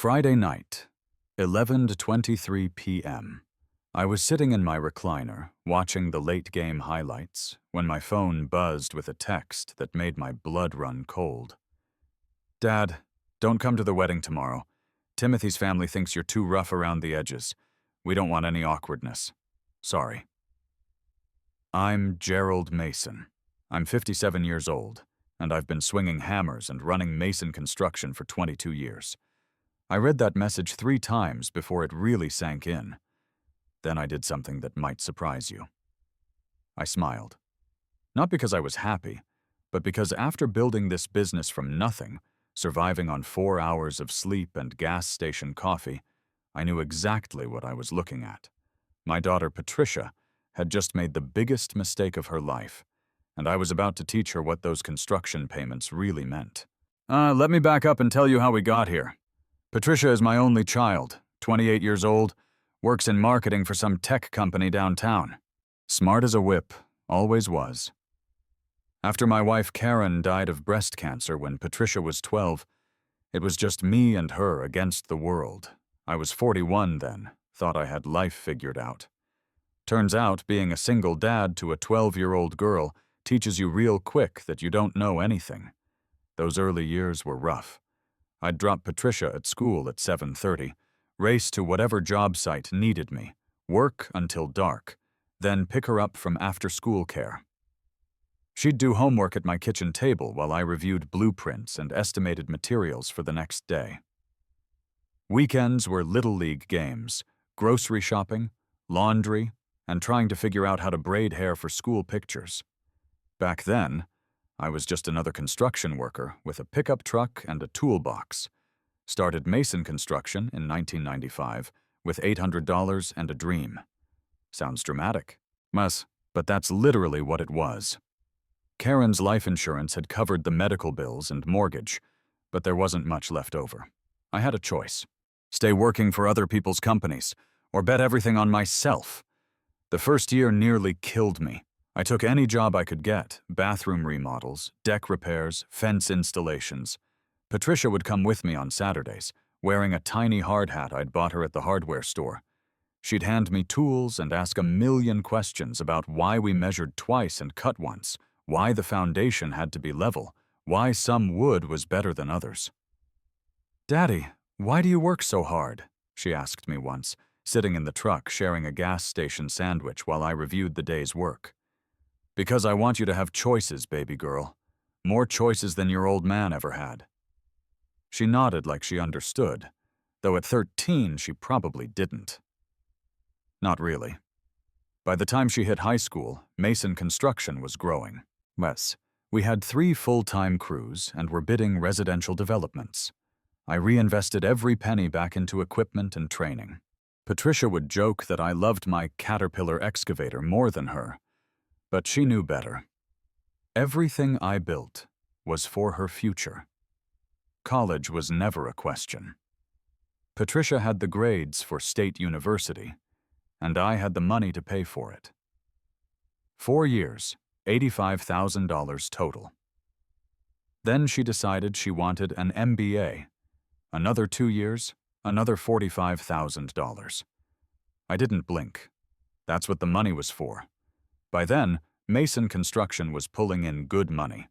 Friday night, 11:23 p.m. I was sitting in my recliner, watching the late-game highlights, when my phone buzzed with a text that made my blood run cold. "Dad, don't come to the wedding tomorrow. Timothy's family thinks you're too rough around the edges. We don't want any awkwardness. Sorry." I'm Gerald Mason. I'm 57 years old, and I've been swinging hammers and running Mason construction for 22 years. I read that message 3 times before it really sank in. Then I did something that might surprise you. I smiled. Not because I was happy, but because after building this business from nothing, surviving on 4 hours of sleep and gas station coffee, I knew exactly what I was looking at. My daughter Patricia had just made the biggest mistake of her life, and I was about to teach her what those construction payments really meant. Let me back up and tell you how we got here. Patricia is my only child, 28 years old, works in marketing for some tech company downtown. Smart as a whip, always was. After my wife Karen died of breast cancer when Patricia was 12, it was just me and her against the world. I was 41 then, thought I had life figured out. Turns out being a single dad to a 12-year-old girl teaches you real quick that you don't know anything. Those early years were rough. I'd drop Patricia at school at 7:30, race to whatever job site needed me, work until dark, then pick her up from after-school care. She'd do homework at my kitchen table while I reviewed blueprints and estimated materials for the next day. Weekends were Little League games, grocery shopping, laundry, and trying to figure out how to braid hair for school pictures. Back then, I was just another construction worker with a pickup truck and a toolbox. Started Mason construction in 1995 with $800 and a dream. Sounds dramatic. But that's literally what it was. Karen's life insurance had covered the medical bills and mortgage, but there wasn't much left over. I had a choice. Stay working for other people's companies, or bet everything on myself. The first year nearly killed me. I took any job I could get, bathroom remodels, deck repairs, fence installations. Patricia would come with me on Saturdays, wearing a tiny hard hat I'd bought her at the hardware store. She'd hand me tools and ask a million questions about why we measured twice and cut once, why the foundation had to be level, why some wood was better than others. "Daddy, why do you work so hard?" she asked me once, sitting in the truck sharing a gas station sandwich while I reviewed the day's work. "Because I want you to have choices, baby girl. More choices than your old man ever had." She nodded like she understood, though at 13 she probably didn't. Not really. By the time she hit high school, Mason construction was growing. We had 3 full-time crews and were bidding residential developments. I reinvested every penny back into equipment and training. Patricia would joke that I loved my Caterpillar excavator more than her, but she knew better. Everything I built was for her future. College was never a question. Patricia had the grades for State University, and I had the money to pay for it. 4 years, $85,000 total. Then she decided she wanted an MBA. Another 2 years, another $45,000. I didn't blink. That's what the money was for. By then, Mason Construction was pulling in good money.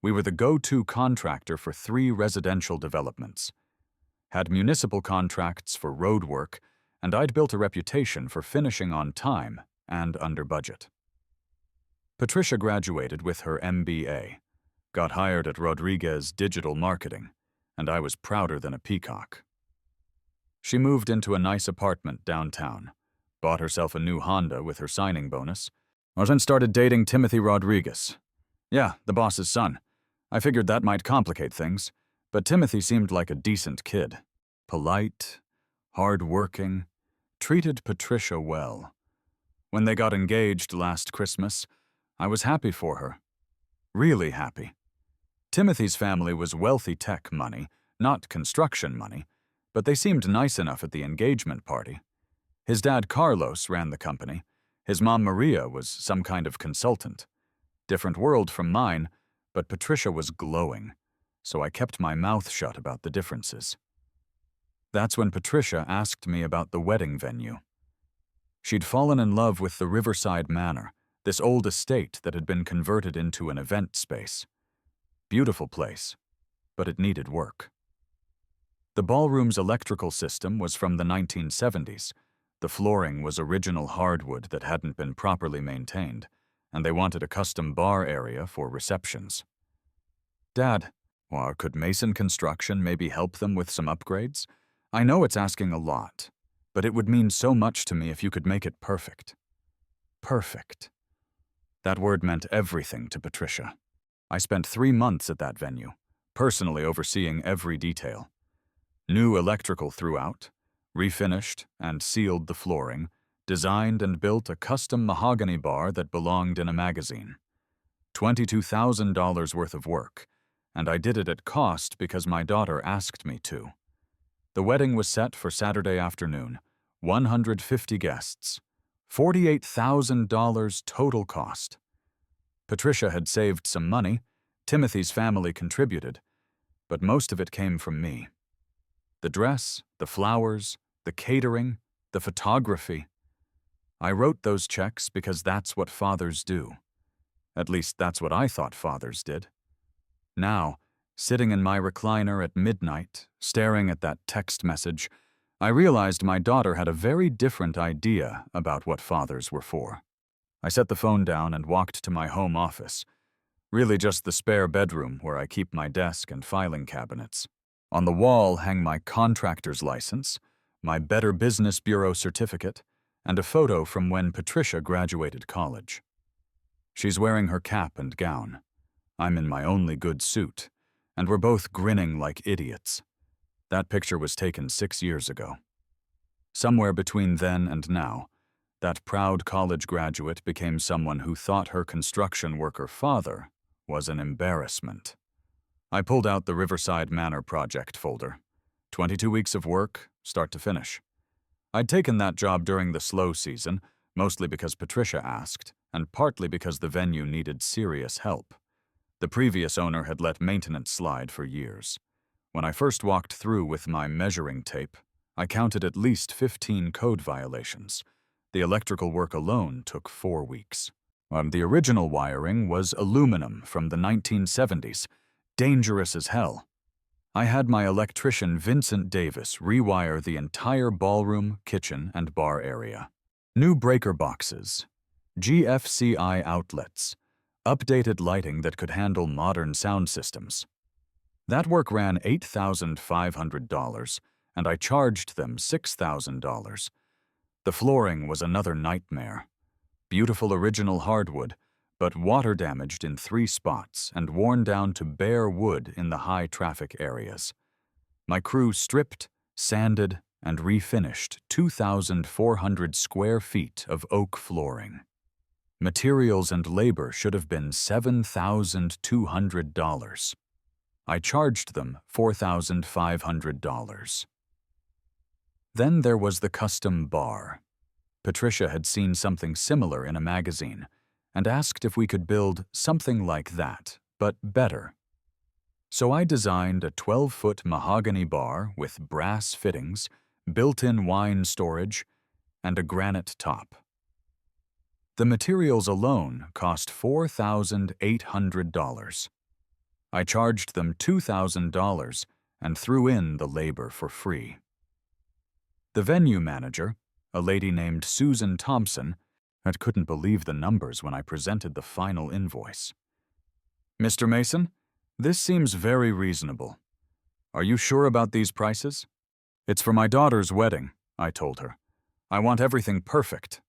We were the go-to contractor for 3 residential developments. Had municipal contracts for road work, and I'd built a reputation for finishing on time and under budget. Patricia graduated with her MBA, got hired at Rodriguez Digital Marketing, and I was prouder than a peacock. She moved into a nice apartment downtown, bought herself a new Honda with her signing bonus, and started dating Timothy Rodriguez. Yeah, the boss's son. I figured that might complicate things, but Timothy seemed like a decent kid. Polite, hard-working, treated Patricia well. When they got engaged last Christmas, I was happy for her. Really happy. Timothy's family was wealthy tech money, not construction money, but they seemed nice enough at the engagement party. His dad Carlos ran the company. His mom Maria was some kind of consultant. Different world from mine, but Patricia was glowing, so I kept my mouth shut about the differences. That's when Patricia asked me about the wedding venue. She'd fallen in love with the Riverside Manor, this old estate that had been converted into an event space. Beautiful place, but it needed work. The ballroom's electrical system was from the 1970s. The flooring was original hardwood that hadn't been properly maintained, and they wanted a custom bar area for receptions. Dad, could Mason Construction maybe help them with some upgrades? I know it's asking a lot, but it would mean so much to me if you could make it perfect. Perfect. That word meant everything to Patricia. I spent 3 months at that venue, personally overseeing every detail. New electrical throughout, refinished and sealed the flooring, designed and built a custom mahogany bar that belonged in a magazine. $22,000 worth of work, and I did it at cost because my daughter asked me to. The wedding was set for Saturday afternoon, 150 guests, $48,000 total cost. Patricia had saved some money, Timothy's family contributed, but most of it came from me. The dress, the flowers, the catering, the photography. I wrote those checks because that's what fathers do. At least that's what I thought fathers did. Now, sitting in my recliner at midnight, staring at that text message, I realized my daughter had a very different idea about what fathers were for. I set the phone down and walked to my home office, really just the spare bedroom where I keep my desk and filing cabinets. On the wall hang my contractor's license, my Better Business Bureau certificate, and a photo from when Patricia graduated college. She's wearing her cap and gown. I'm in my only good suit, and we're both grinning like idiots. That picture was taken 6 years ago. Somewhere between then and now, that proud college graduate became someone who thought her construction worker father was an embarrassment. I pulled out the Riverside Manor project folder. 22 weeks of work, start to finish. I'd taken that job during the slow season, mostly because Patricia asked, and partly because the venue needed serious help. The previous owner had let maintenance slide for years. When I first walked through with my measuring tape, I counted at least 15 code violations. The electrical work alone took 4 weeks. The original wiring was aluminum from the 1970s, dangerous as hell. I had my electrician Vincent Davis rewire the entire ballroom, kitchen, and bar area. New breaker boxes, GFCI outlets, updated lighting that could handle modern sound systems. That work ran $8,500, and I charged them $6,000. The flooring was another nightmare. Beautiful original hardwood, but water damaged in 3 spots and worn down to bare wood in the high traffic areas. My crew stripped, sanded, and refinished 2,400 square feet of oak flooring. Materials and labor should have been $7,200. I charged them $4,500. Then there was the custom bar. Patricia had seen something similar in a magazine and asked if we could build something like that, but better. So I designed a 12-foot mahogany bar with brass fittings, built-in wine storage, and a granite top. The materials alone cost $4,800. I charged them $2,000 and threw in the labor for free. The venue manager, a lady named Susan Thompson, I couldn't believe the numbers when I presented the final invoice. "Mr. Mason, this seems very reasonable. Are you sure about these prices?" "It's for my daughter's wedding," I told her. "I want everything perfect."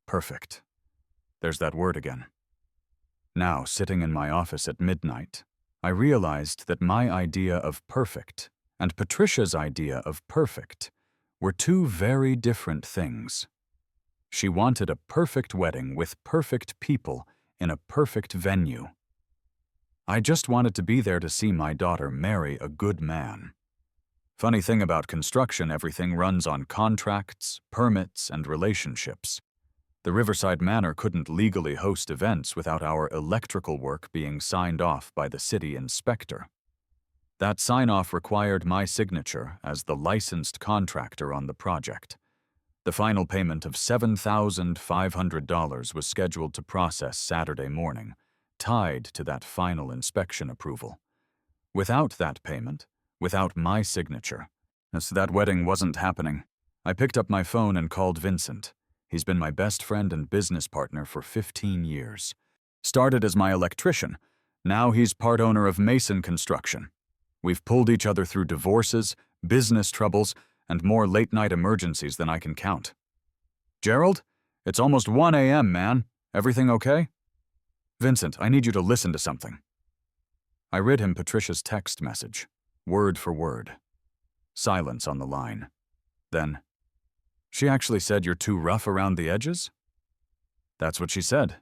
Perfect. There's that word again. Now, sitting in my office at midnight, I realized that my idea of perfect and Patricia's idea of perfect were 2 very different things. She wanted a perfect wedding with perfect people in a perfect venue. I just wanted to be there to see my daughter marry a good man. Funny thing about construction, everything runs on contracts, permits, and relationships. The Riverside Manor couldn't legally host events without our electrical work being signed off by the city inspector. That sign-off required my signature as the licensed contractor on the project. The final payment of $7,500 was scheduled to process Saturday morning, tied to that final inspection approval. Without that payment, without my signature, as that wedding wasn't happening, I picked up my phone and called Vincent. He's been my best friend and business partner for 15 years. Started as my electrician. Now he's part owner of Mason Construction. We've pulled each other through divorces, business troubles, and more late-night emergencies than I can count. Gerald, it's almost 1 a.m., man. Everything okay? Vincent, I need you to listen to something. I read him Patricia's text message, word for word. Silence on the line. Then, she actually said you're too rough around the edges? That's what she said.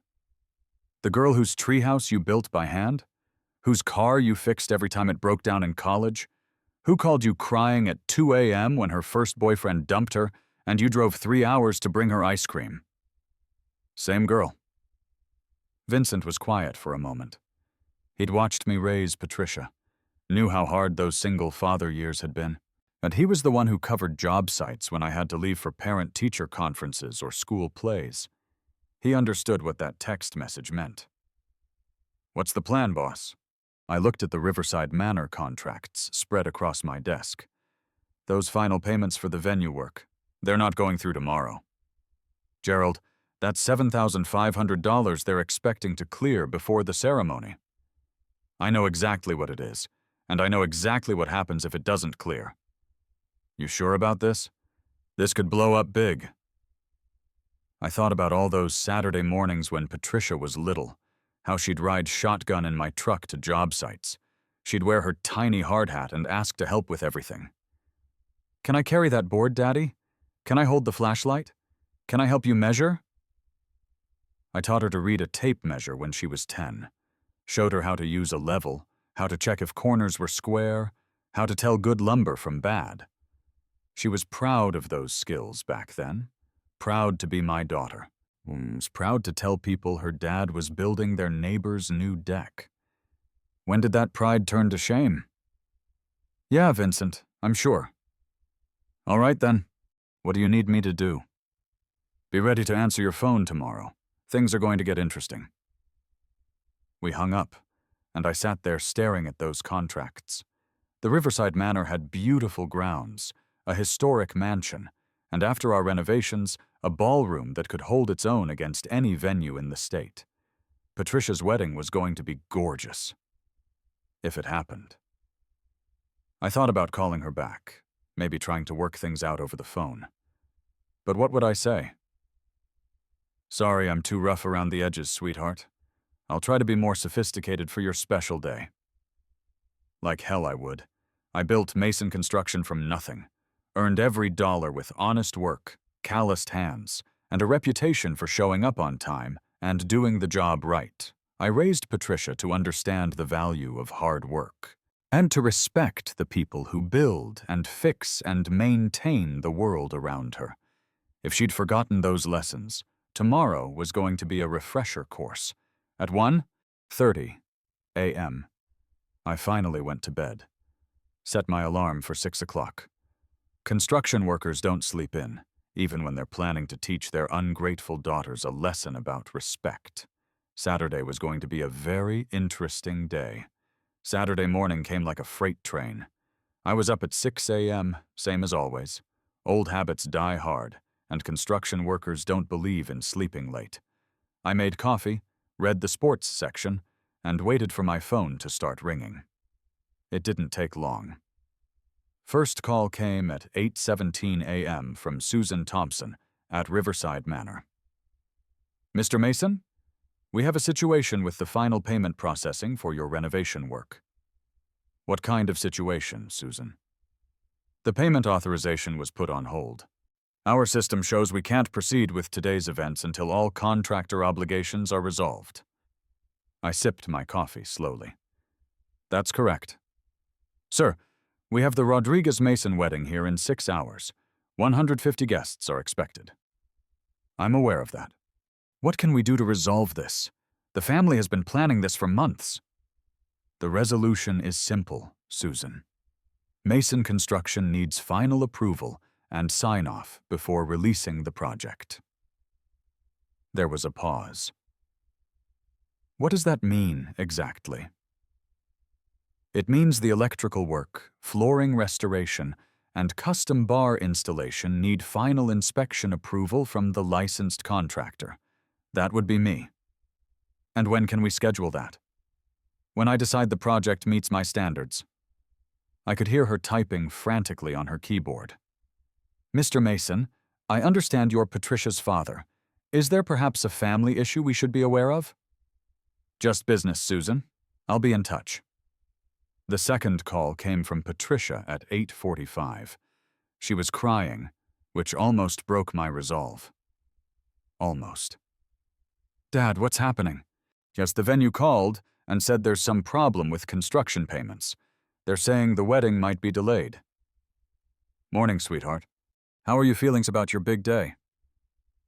The girl whose treehouse you built by hand? Whose car you fixed every time it broke down in college? Who called you crying at 2 a.m. when her first boyfriend dumped her and you drove 3 hours to bring her ice cream? Same girl. Vincent was quiet for a moment. He'd watched me raise Patricia, knew how hard those single father years had been, and he was the one who covered job sites when I had to leave for parent-teacher conferences or school plays. He understood what that text message meant. What's the plan, boss? I looked at the Riverside Manor contracts spread across my desk. Those final payments for the venue work, they're not going through tomorrow. Gerald, that's $7,500 they're expecting to clear before the ceremony. I know exactly what it is, and I know exactly what happens if it doesn't clear. You sure about this? This could blow up big. I thought about all those Saturday mornings when Patricia was little, how she'd ride shotgun in my truck to job sites. She'd wear her tiny hard hat and ask to help with everything. Can I carry that board, Daddy? Can I hold the flashlight? Can I help you measure? I taught her to read a tape measure when she was 10. Showed her how to use a level, how to check if corners were square, how to tell good lumber from bad. She was proud of those skills back then. Proud to be my daughter. Was proud to tell people her dad was building their neighbor's new deck. When did that pride turn to shame? Yeah, Vincent, I'm sure. All right then. What do you need me to do? Be ready to answer your phone tomorrow. Things are going to get interesting. We hung up, and I sat there staring at those contracts. The Riverside Manor had beautiful grounds, a historic mansion, and after our renovations, a ballroom that could hold its own against any venue in the state. Patricia's wedding was going to be gorgeous. If it happened. I thought about calling her back, maybe trying to work things out over the phone. But what would I say? Sorry, I'm too rough around the edges, sweetheart. I'll try to be more sophisticated for your special day. Like hell I would. I built Mason Construction from nothing. Earned every dollar with honest work, calloused hands, and a reputation for showing up on time and doing the job right. I raised Patricia to understand the value of hard work and to respect the people who build and fix and maintain the world around her. If she'd forgotten those lessons, tomorrow was going to be a refresher course. At 1:30 a.m., I finally went to bed. Set my alarm for 6 o'clock. Construction workers don't sleep in, even when they're planning to teach their ungrateful daughters a lesson about respect. Saturday was going to be a very interesting day. Saturday morning came like a freight train. I was up at 6 a.m., same as always. Old habits die hard, and construction workers don't believe in sleeping late. I made coffee, read the sports section, and waited for my phone to start ringing. It didn't take long. First call came at 8:17 a.m. from Susan Thompson at Riverside Manor. Mr. Mason, we have a situation with the final payment processing for your renovation work. What kind of situation, Susan? The payment authorization was put on hold. Our system shows we can't proceed with today's events until all contractor obligations are resolved. I sipped my coffee slowly. That's correct. Sir, we have the Rodriguez-Mason wedding here in 6 hours. 150 guests are expected. I'm aware of that. What can we do to resolve this? The family has been planning this for months. The resolution is simple, Susan. Mason Construction needs final approval and sign-off before releasing the project. There was a pause. What does that mean exactly? It means the electrical work, flooring restoration, and custom bar installation need final inspection approval from the licensed contractor. That would be me. And when can we schedule that? When I decide the project meets my standards. I could hear her typing frantically on her keyboard. Mr. Mason, I understand you're Patricia's father. Is there perhaps a family issue we should be aware of? Just business, Susan. I'll be in touch. The second call came from Patricia at 8:45. She was crying, which almost broke my resolve. Almost. Dad, what's happening? Yes, the venue called and said there's some problem with construction payments. They're saying the wedding might be delayed. Morning, sweetheart. How are you feeling about your big day?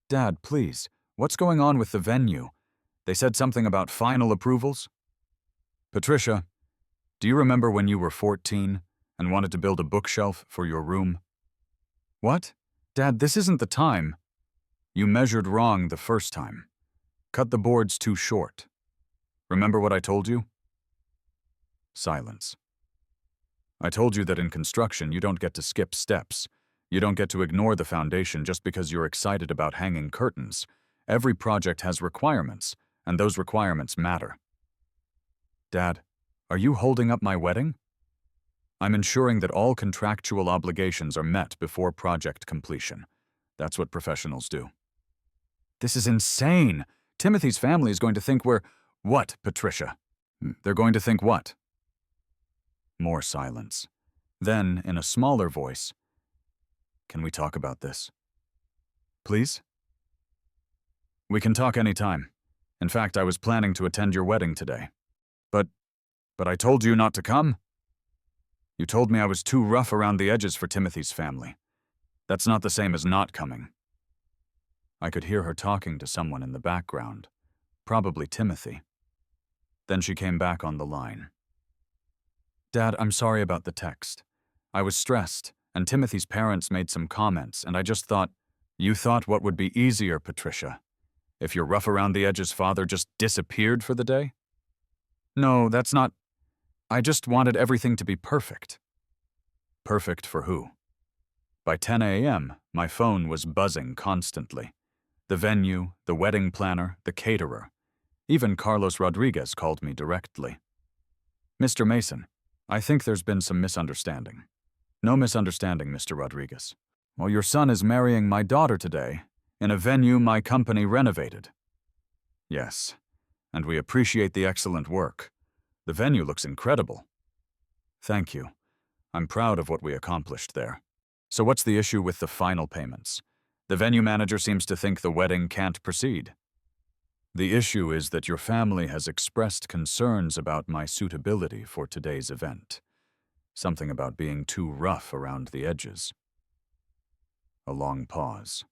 Dad, please, what's going on with the venue? They said something about final approvals? Patricia, do you remember when you were 14 and wanted to build a bookshelf for your room? What? Dad, this isn't the time. You measured wrong the first time. Cut the boards too short. Remember what I told you? Silence. I told you that in construction you don't get to skip steps. You don't get to ignore the foundation just because you're excited about hanging curtains. Every project has requirements, and those requirements matter. Dad, are you holding up my wedding? I'm ensuring that all contractual obligations are met before project completion. That's what professionals do. This is insane. Timothy's family is going to think we're... What, Patricia? They're going to think what? More silence. Then, in a smaller voice, can we talk about this? Please? We can talk anytime. In fact, I was planning to attend your wedding today. But I told you not to come? You told me I was too rough around the edges for Timothy's family. That's not the same as not coming. I could hear her talking to someone in the background, probably Timothy. Then she came back on the line. Dad, I'm sorry about the text. I was stressed, and Timothy's parents made some comments, and I just thought, you thought what would be easier, Patricia? If your rough around the edges father just disappeared for the day? No, that's not... I just wanted everything to be perfect. Perfect for who? By 10 a.m., my phone was buzzing constantly. The venue, the wedding planner, the caterer. Even Carlos Rodriguez called me directly. Mr. Mason, I think there's been some misunderstanding. No misunderstanding, Mr. Rodriguez. Well, your son is marrying my daughter today, in a venue my company renovated. Yes, and we appreciate the excellent work. The venue looks incredible. Thank you. I'm proud of what we accomplished there. So what's the issue with the final payments? The venue manager seems to think the wedding can't proceed. The issue is that your family has expressed concerns about my suitability for today's event. Something about being too rough around the edges. A long pause.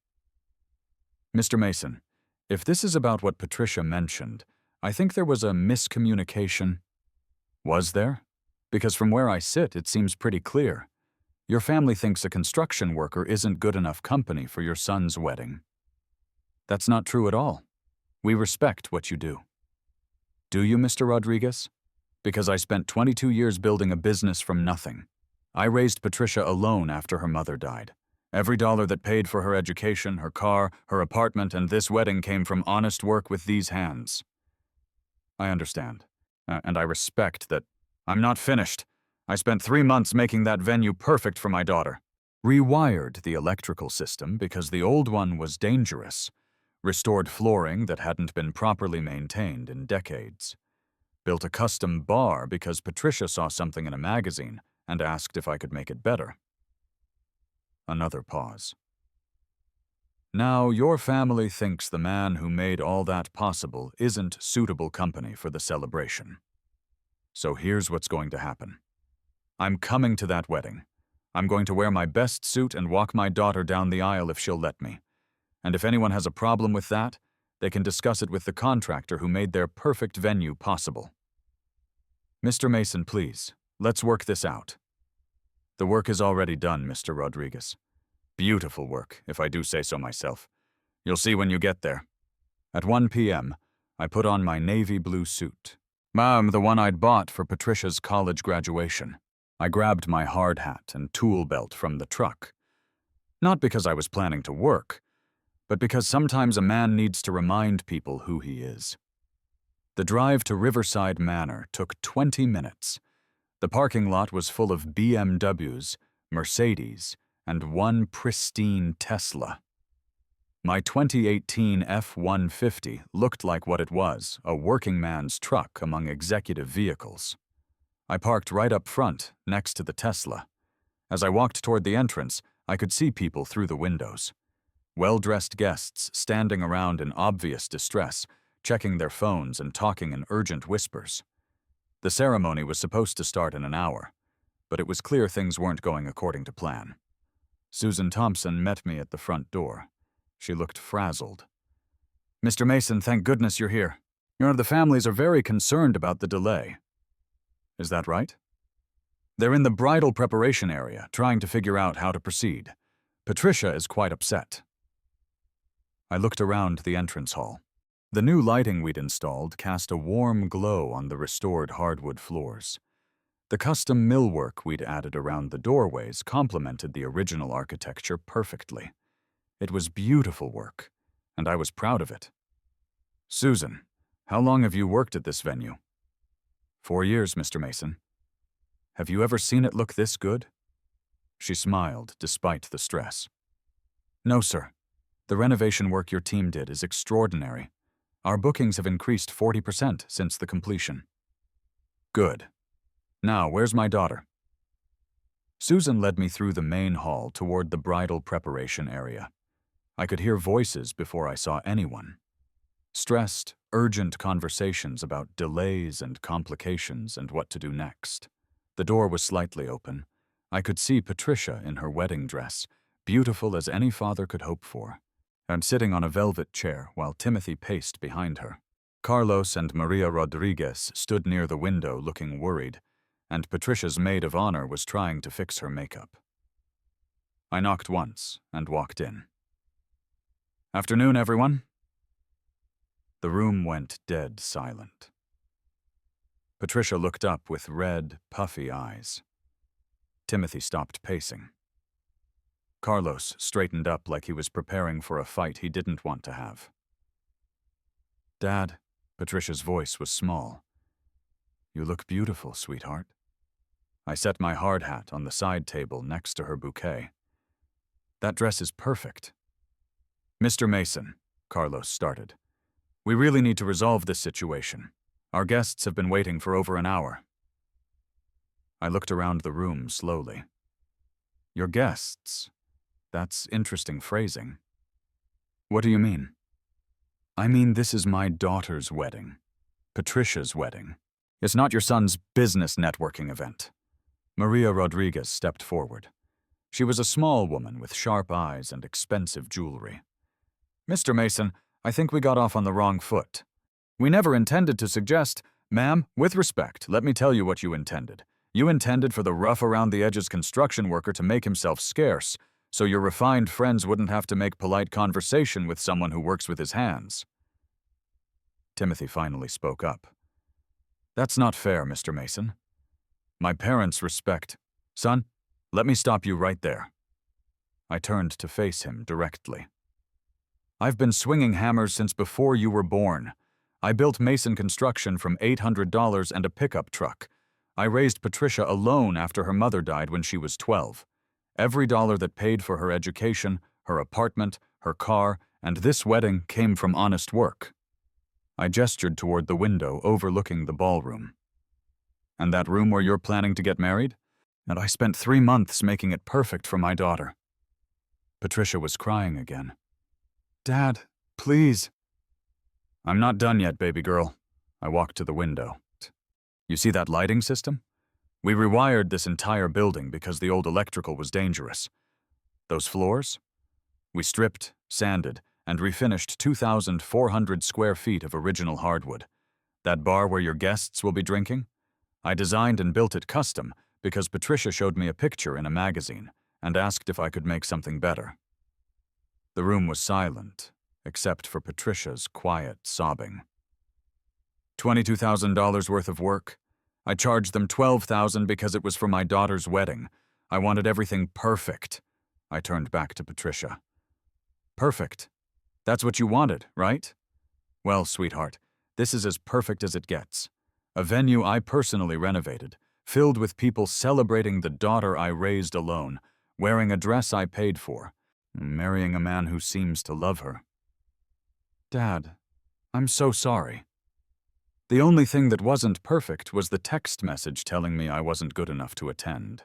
Mr. Mason, if this is about what Patricia mentioned, I think there was a miscommunication. Was there? Because from where I sit, it seems pretty clear. Your family thinks a construction worker isn't good enough company for your son's wedding. That's not true at all. We respect what you do. Do you, Mr. Rodriguez? Because I spent 22 years building a business from nothing. I raised Patricia alone after her mother died. Every dollar that paid for her education, her car, her apartment, and this wedding came from honest work with these hands. I understand. And I respect that. I'm not finished. I spent 3 months making that venue perfect for my daughter. Rewired the electrical system because the old one was dangerous. Restored flooring that hadn't been properly maintained in decades. Built a custom bar because Patricia saw something in a magazine and asked if I could make it better. Another pause. Now your family thinks the man who made all that possible isn't suitable company for the celebration. So here's what's going to happen. I'm coming to that wedding. I'm going to wear my best suit and walk my daughter down the aisle if she'll let me. And if anyone has a problem with that, they can discuss it with the contractor who made their perfect venue possible. Mr. Mason, please, Let's work this out. The work is already done, Mr. Rodriguez. Beautiful work, if I do say so myself. You'll see when you get there. At 1 p.m., I put on my navy blue suit. The one I'd bought for Patricia's college graduation. I grabbed my hard hat and tool belt from the truck. Not because I was planning to work, but because sometimes a man needs to remind people who he is. The drive to Riverside Manor took 20 minutes. The parking lot was full of BMWs, Mercedes, and one pristine Tesla. My 2018 F-150 looked like what it was, a working man's truck among executive vehicles. I parked right up front, next to the Tesla. As I walked toward the entrance, I could see people through the windows. Well-dressed guests standing around in obvious distress, checking their phones and talking in urgent whispers. The ceremony was supposed to start in an hour, but it was clear things weren't going according to plan. Susan Thompson met me at the front door. She looked frazzled. "Mr. Mason, thank goodness you're here. The families are very concerned about the delay." "Is that right?" "They're in the bridal preparation area, trying to figure out how to proceed. Patricia is quite upset." I looked around the entrance hall. The new lighting we'd installed cast a warm glow on the restored hardwood floors. The custom millwork we'd added around the doorways complemented the original architecture perfectly. It was beautiful work, and I was proud of it. "Susan, how long have you worked at this venue?" 4 years, Mr. Mason. "Have you ever seen it look this good?" She smiled, despite the stress. "No, sir. The renovation work your team did is extraordinary. Our bookings have increased 40% since the completion." "Good. Now, where's my daughter?" Susan led me through the main hall toward the bridal preparation area. I could hear voices before I saw anyone. Stressed, urgent conversations about delays and complications and what to do next. The door was slightly open. I could see Patricia in her wedding dress, beautiful as any father could hope for, and sitting on a velvet chair while Timothy paced behind her. Carlos and Maria Rodriguez stood near the window looking worried, and Patricia's maid of honor was trying to fix her makeup. I knocked once and walked in. "Afternoon, everyone." The room went dead silent. Patricia looked up with red, puffy eyes. Timothy stopped pacing. Carlos straightened up like he was preparing for a fight he didn't want to have. "Dad," Patricia's voice was small. "You look beautiful, sweetheart." I set my hard hat on the side table next to her bouquet. "That dress is perfect." "Mr. Mason," Carlos started, "we really need to resolve this situation. Our guests have been waiting for over an hour." I looked around the room slowly. "Your guests? That's interesting phrasing." "What do you mean?" "I mean, this is my daughter's wedding. Patricia's wedding. It's not your son's business networking event." Maria Rodriguez stepped forward. She was a small woman with sharp eyes and expensive jewelry. "Mr. Mason, I think we got off on the wrong foot. We never intended to suggest—" "Ma'am, with respect, let me tell you what you intended. You intended for the rough-around-the-edges construction worker to make himself scarce, so your refined friends wouldn't have to make polite conversation with someone who works with his hands." Timothy finally spoke up. "That's not fair, Mr. Mason. My parents respect—" "Son, let me stop you right there." I turned to face him directly. "I've been swinging hammers since before you were born. I built Mason Construction from $800 and a pickup truck. I raised Patricia alone after her mother died when she was 12. Every dollar that paid for her education, her apartment, her car, and this wedding came from honest work." I gestured toward the window overlooking the ballroom. "And that room where you're planning to get married? And I spent 3 months making it perfect for my daughter." Patricia was crying again. "Dad, please." "I'm not done yet, baby girl." I walked to the window. "You see that lighting system? We rewired this entire building because the old electrical was dangerous. Those floors? We stripped, sanded, and refinished 2,400 square feet of original hardwood. That bar where your guests will be drinking? I designed and built it custom because Patricia showed me a picture in a magazine and asked if I could make something better. The room was silent, except for Patricia's quiet sobbing. $22,000 worth of work. I charged them $12,000 because it was for my daughter's wedding. I wanted everything perfect. I turned back to Patricia. Perfect. That's what you wanted, right? Well, sweetheart, this is as perfect as it gets. A venue I personally renovated, filled with people celebrating the daughter I raised alone, wearing a dress I paid for, and marrying a man who seems to love her. Dad, I'm so sorry. The only thing that wasn't perfect was the text message telling me I wasn't good enough to attend.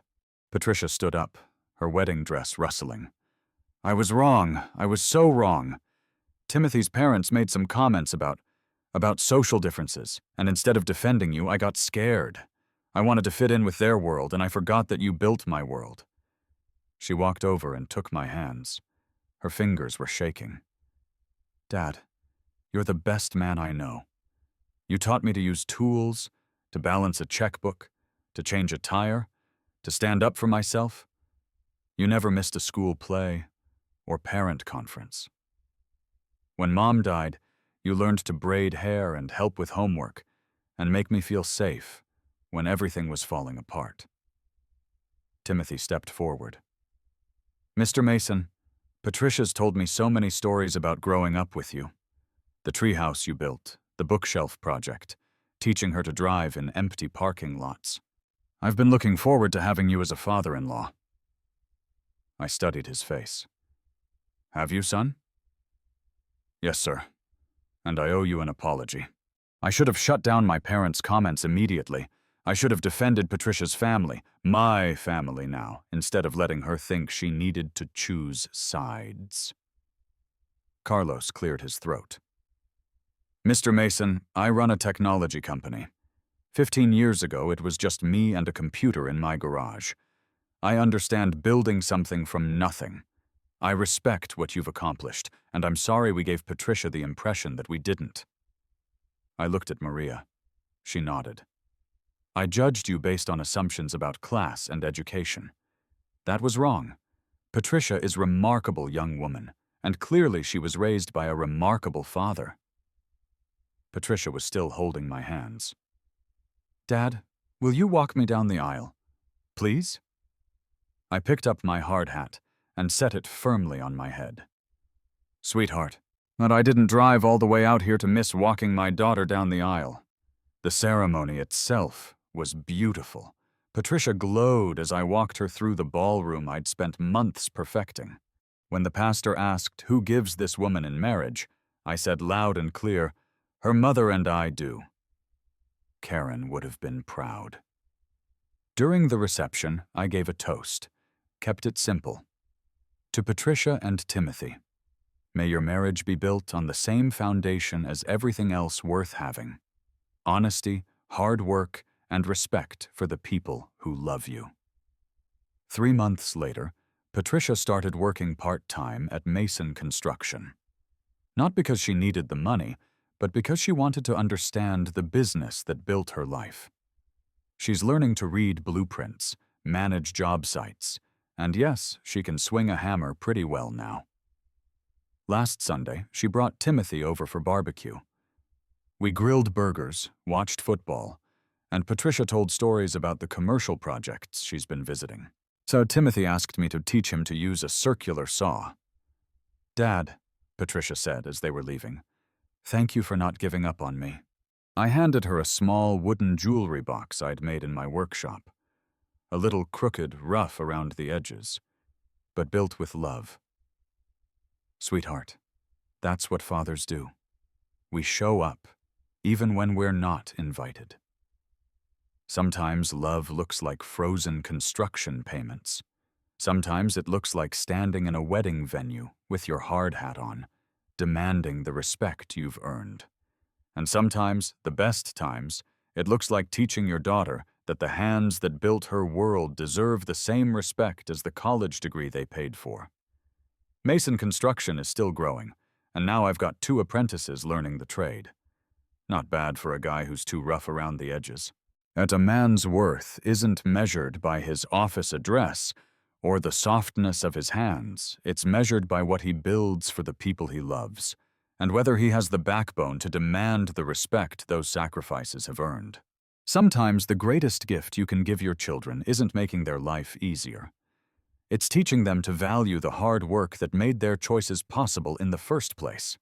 Patricia stood up, her wedding dress rustling. I was wrong. I was so wrong. Timothy's parents made some comments about social differences, and instead of defending you, I got scared. I wanted to fit in with their world, and I forgot that you built my world. She walked over and took my hands. Her fingers were shaking. Dad, you're the best man I know. You taught me to use tools, to balance a checkbook, to change a tire, to stand up for myself. You never missed a school play or parent conference. When Mom died, you learned to braid hair and help with homework and make me feel safe when everything was falling apart. Timothy stepped forward. Mr. Mason, Patricia's told me so many stories about growing up with you. The treehouse you built, the bookshelf project, teaching her to drive in empty parking lots. I've been looking forward to having you as a father-in-law. I studied his face. Have you, son? Yes, sir. And I owe you an apology. I should have shut down my parents' comments immediately. I should have defended Patricia's family, my family now, instead of letting her think she needed to choose sides. Carlos cleared his throat. Mr. Mason, I run a technology company. 15 years ago, it was just me and a computer in my garage. I understand building something from nothing. I respect what you've accomplished, and I'm sorry we gave Patricia the impression that we didn't. I looked at Maria. She nodded. I judged you based on assumptions about class and education. That was wrong. Patricia is a remarkable young woman, and clearly she was raised by a remarkable father. Patricia was still holding my hands. Dad, will you walk me down the aisle? Please? I picked up my hard hat and set it firmly on my head. Sweetheart, but I didn't drive all the way out here to miss walking my daughter down the aisle. The ceremony itself was beautiful. Patricia glowed as I walked her through the ballroom I'd spent months perfecting. When the pastor asked who gives this woman in marriage, I said loud and clear, her mother and I do. Karen would have been proud. During the reception, I gave a toast, kept it simple. To Patricia and Timothy, may your marriage be built on the same foundation as everything else worth having: honesty, hard work, and respect for the people who love you. 3 months later, Patricia started working part-time at Mason Construction. Not because she needed the money, but because she wanted to understand the business that built her life. She's learning to read blueprints, manage job sites, and yes, she can swing a hammer pretty well now. Last Sunday, she brought Timothy over for barbecue. We grilled burgers, watched football, and Patricia told stories about the commercial projects she's been visiting. So Timothy asked me to teach him to use a circular saw. Dad, Patricia said as they were leaving, thank you for not giving up on me. I handed her a small wooden jewelry box I'd made in my workshop. A little crooked, rough around the edges, but built with love. Sweetheart, that's what fathers do. We show up, even when we're not invited. Sometimes love looks like frozen construction payments. Sometimes it looks like standing in a wedding venue with your hard hat on, demanding the respect you've earned. And sometimes, the best times, it looks like teaching your daughter that the hands that built her world deserve the same respect as the college degree they paid for. Mason Construction is still growing, and now I've got 2 apprentices learning the trade. Not bad for a guy who's too rough around the edges. that a man's worth isn't measured by his office address or the softness of his hands. It's measured by what he builds for the people he loves, and whether he has the backbone to demand the respect those sacrifices have earned. Sometimes the greatest gift you can give your children isn't making their life easier. It's teaching them to value the hard work that made their choices possible in the first place.